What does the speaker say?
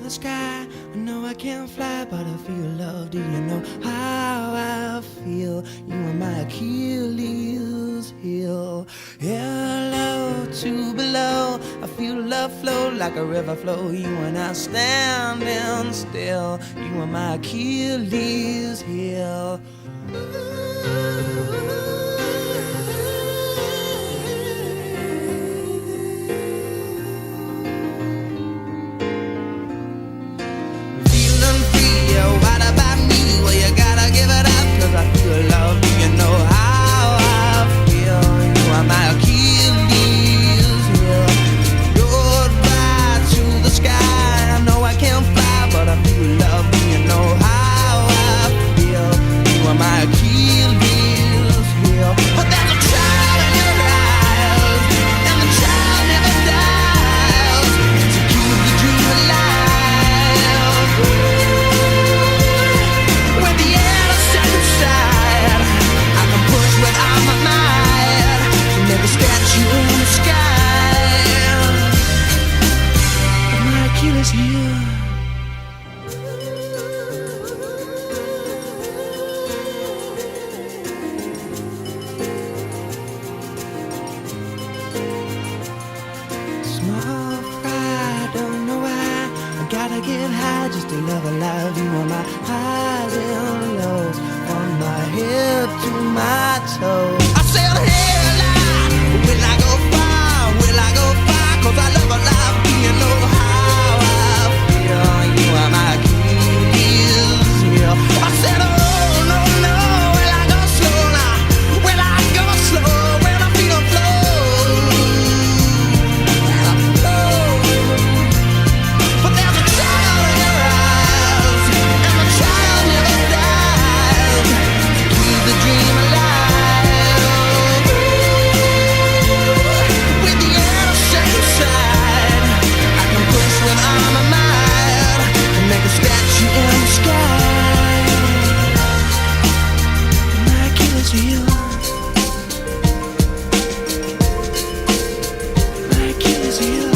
the sky. I know I can't fly, but I feel love. Do you know how I feel? You are my Achilles heel. Hello to below. I feel love flow like a river flow. You and I standing still. You are my Achilles heel. Gotta get high just to love alive. You are my highs and lows, from my head to my toes. I said, hell, will I go far? Will I go far? 'Cause I love alive. Do you know how I feel? You are my Achilles heel. I said, oh, no, no, will I go slow now? Will I go slow when I feel a flow? My Achilles heel.